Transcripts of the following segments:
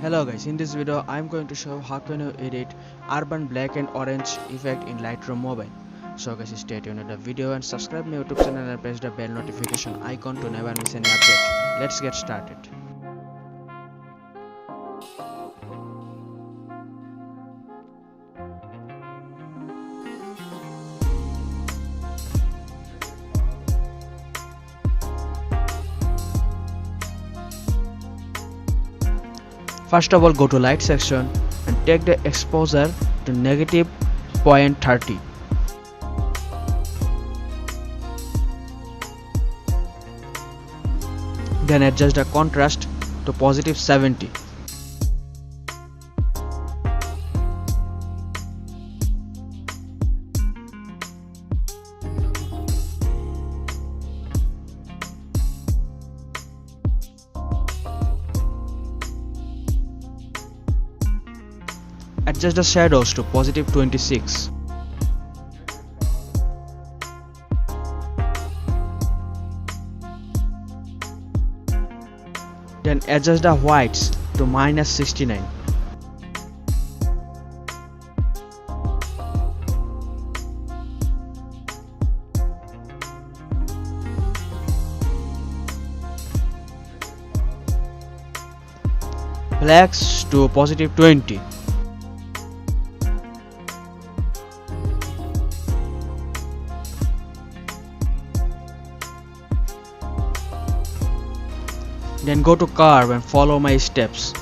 Hello guys, in this video I am going to show how can you edit urban black and orange effect in Lightroom mobile. So guys, stay tuned to the video and subscribe my YouTube channel and press the bell notification icon to never miss any update. Let's get started. First of all, go to light section and take the exposure to negative 0.30. Then adjust the contrast to positive 70. Adjust the shadows to positive 26. Then adjust the whites to minus 69. Blacks to positive 20. Then go to curve and follow my steps.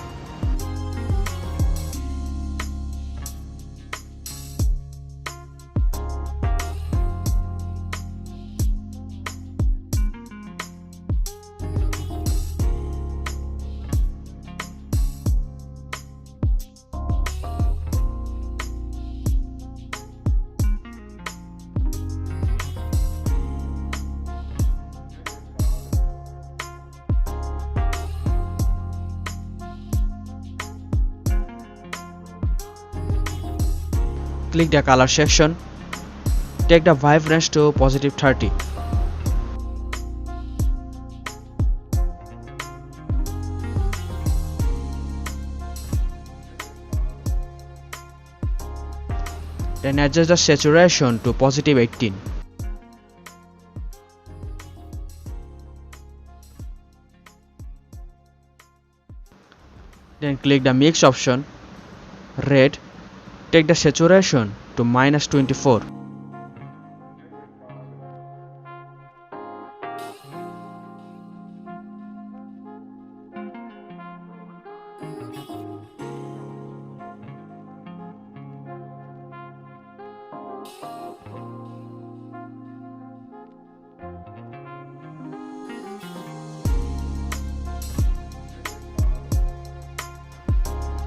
Click the color section, take the vibrance to positive 30. Then adjust the saturation to positive 18. Then click the mix option, red. Take the saturation to minus 24.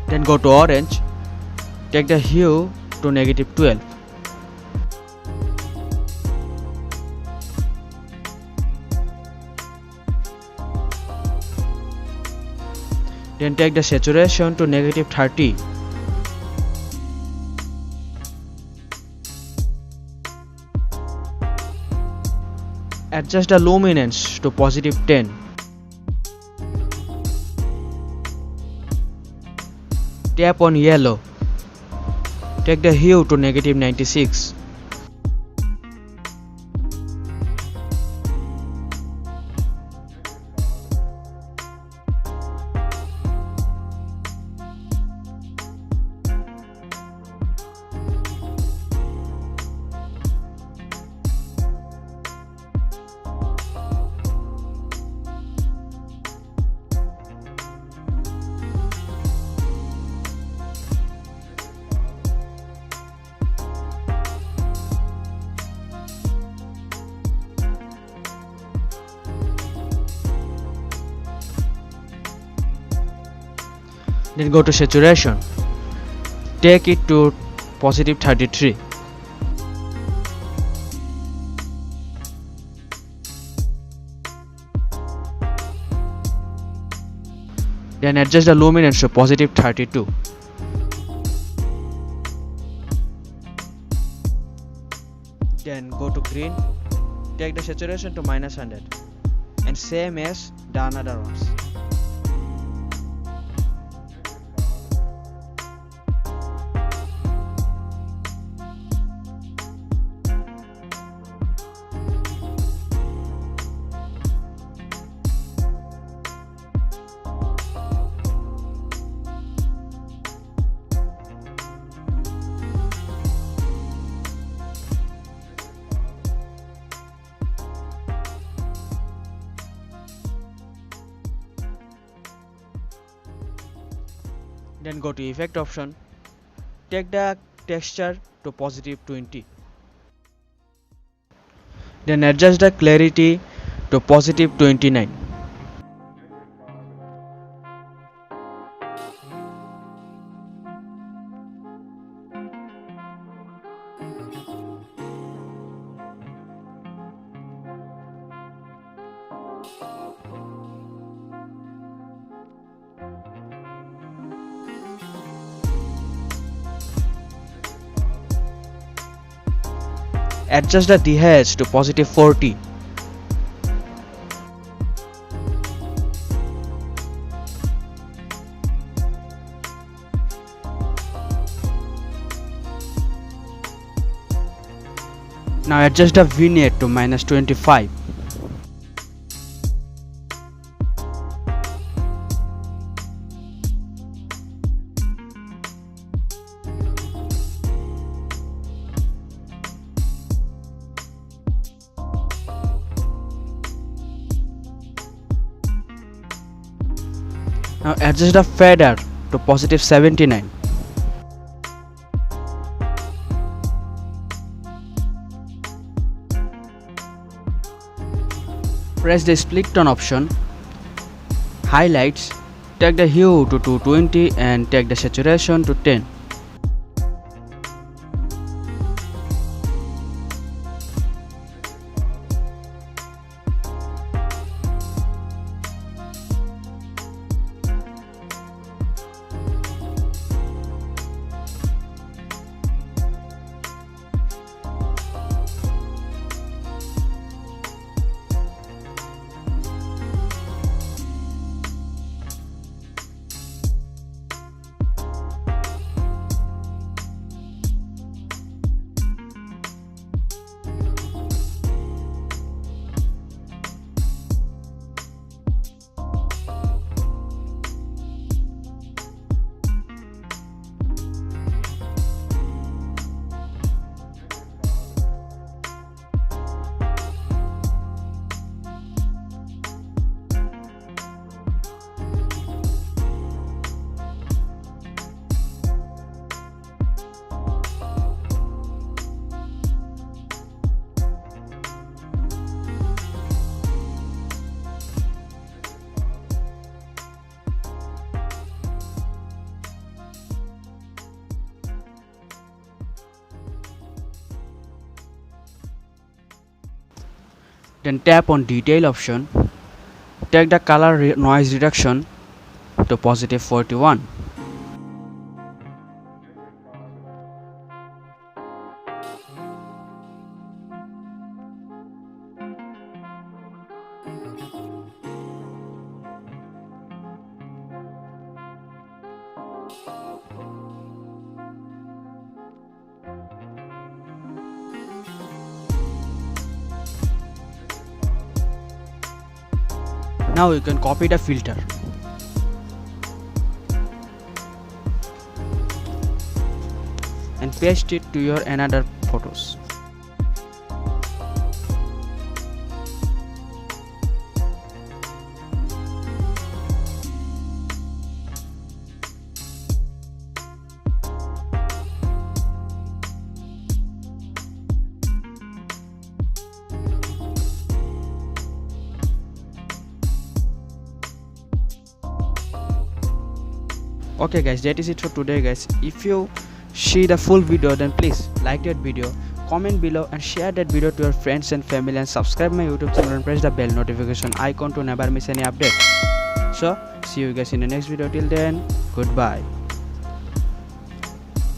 Then go to orange. Take the hue to negative 12. Then take the saturation to negative 30. Adjust the luminance to positive 10. Tap on yellow. Take the hue to negative 96. Then go to saturation, take it to positive 33. Then adjust the luminance to positive 32. Then go to green, take the saturation to minus 100 and same as the another ones. Then go to effect option, take the texture to positive 20. Then adjust the clarity to positive 29. Adjust the DH to positive 40. Now adjust the vignette to minus 25. Now adjust the fader to positive 79. Press the split tone option, highlights, take the hue to 220 and take the saturation to 10. Then tap on detail option, take the color noise reduction to positive 41. Now you can copy the filter and paste it to your another photos. Okay guys, that is it for today guys. If you see the full video, then please like that video, comment below and share that video to your friends and family, and subscribe my YouTube channel and press the bell notification icon to never miss any update. So see you guys in the next video. Till then, goodbye.